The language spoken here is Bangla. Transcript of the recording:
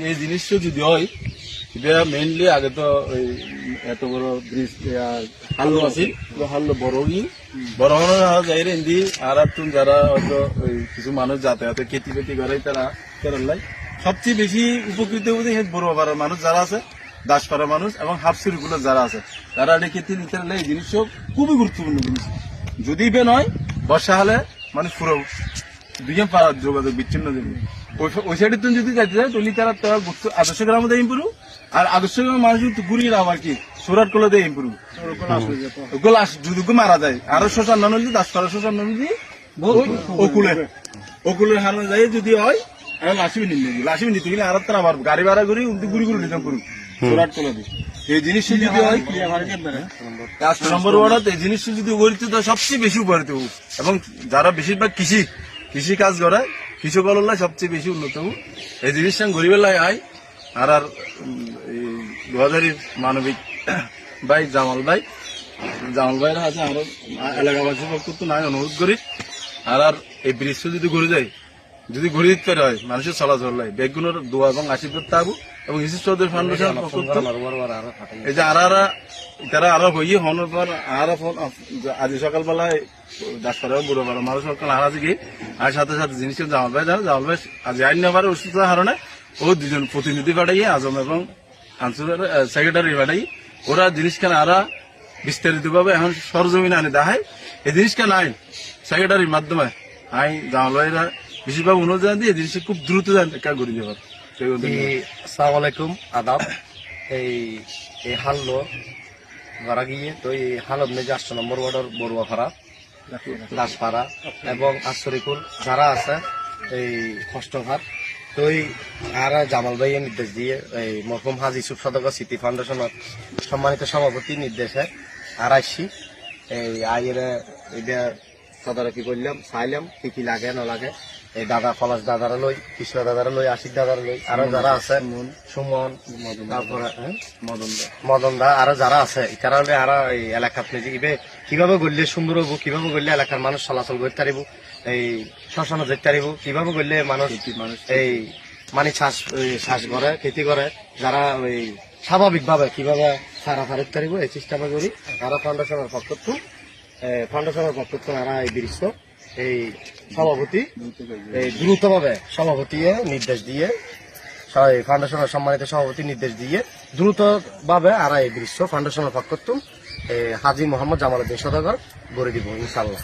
এই জিনিসটা যদি হয় এটা মেইনলি আগে তো ওই এত বড় ব্রিজ হাল্লো আছিল হাল্লো বড় হওয়ার যাই রেন্দি আর তুমি যারা হয়তো ওই কিছু মানুষ যাতায়াতে খেতি বেতি করে তারা কেরালাই সবচেয়ে বেশি উপকৃত হতে বড় পাড়ার মানুষ যারা আছে দাসপাড়ার মানুষ এবং হাফসির গুলো যারা আছে তারা এটা খেতে নিতে পারলে এই জিনিসটা খুবই গুরুত্বপূর্ণ জিনিস যদি বে নয় বর্ষা হলে মানুষ পুরো দুজন পাড়ার যোগাযোগ বিচ্ছিন্ন দেবে ওই সাইডে তুমি যদি যাইতে যায় তাহলে তারা আদর্শ গ্রামে দেয় ইম্প্রুভ আর আদর্শ গ্রামের মানুষ ঘুরিয়ে আবার কি সুরাট করলে দেয় ইম্প্রুভ ওগুলো যদি মারা যায় আরো শ্মশান না নদী দাসপাড়া শ্মশান নদী ওকুলের হারানো যায় যদি হয় লাসিবি নিতে গেলে আর তারা আবার গাড়ি ভাড়া করি ঘুরি ঘুরি নিতাম করুন সুরাট করলে দিই এই জিনিসটা যদি হয় 8 নম্বর ওয়ার্ডে এই জিনিসটা যদি উপকৃত সবচেয়ে বেশি উপকৃত এবং যারা বেশিরভাগ কৃষি কাজ করে কৃষক সবচেয়ে বেশি উন্নত এই জিনিসটা গরিবের আয় আর 2000 মানবিক ভাই জামাল ভাইরা আছে আরো এলাকাবাসীর পক্ষ তো নাই অনুরোধ করি আর এই ব্রিজটা যদি ঘুরে যায় যদি ঘুরে দিতে পারে হয় মানুষের চলাচল হয় বেগুনের দোয়া এবং আশীর্বাদ থাকবো এবং ইসিস চৌধুরী ফাউন্ডেশন এই যে তারা আরো হইয়ে হওয়ার পর আজ সকালবেলায় দাসপাড়া বুড়ো পাড়া মানুষ সকাল হারা গিয়ে আর সাথে সাথে জিনিস জামাল ভাই আজ আইন নেবার অসুস্থতার কারণে ও দুজন প্রতিনিধি পাঠাইয়ে আজম এবং সেক্রেটারি পাঠাই ওরা জিনিসখানে আরা বিস্তারিত ভাবে এখন সরজমিনে আনে দেখায় এই জিনিসটা নাই সেক্রেটারির মাধ্যমে আই জামাল ভাইরা বেশিরভাগ অনুযায়ী দিয়ে জিনিসটা খুব দ্রুত করে দেওয়ার। আসসালামু আলাইকুম আদাব। এই হাল্লো গড়া গিয়ে তো এই হালত নেই 8 নম্বর ওয়ার্ডের বড়ুয়াপাড়া দাসপাড়া এবং আশ্বরিকুল যারা আছে এই কষ্টঘাট তো আর জামাল ভাইয়ের নির্দেশ দিয়ে এই মরহুম হাজি ইউসুফ সদক স্মৃতি ফাউন্ডেশনের সম্মানিত সভাপতি নির্দেশে আর আসছি এই আইয়ের এটা তদারকি করলাম চাইলাম কি লাগে না লাগে এই দাদা পলাশ দাদারা লই কৃষ্ণ দাদারা লই আশিক দাদারা লই আরো যারা আছে সুমন তারপরে মদন দা আরো যারা আছে তারা হলে আর এই এলাকাত নিজে কিভাবে গড়লে সুন্দর হবো কিভাবে গড়লে এলাকার মানুষ চলাচল করতে পারিব এই শ্মশানে যেতে পারিব কিভাবে গড়লে মানুষ এই মানে শ্বাস করে খেতি করে যারা ওই স্বাভাবিক ভাবে কিভাবে সারা ফারুক পারিব এই চেষ্টা করি তারা ফাউন্ডেশনের পক্ষ তারা এই দৃশ্য এই সভাপতি এই দ্রুতভাবে সভাপতি নির্দেশ দিয়ে ফাউন্ডেশনের সম্মানিত সভাপতি নির্দেশ দিয়ে দ্রুতভাবে আর এই দৃশ্য ফাউন্ডেশনের পক্ষ হাজী মোহাম্মদ জামাল উদ্দিন সদাগর গড়ে দিব ইনশাআল্লাহ।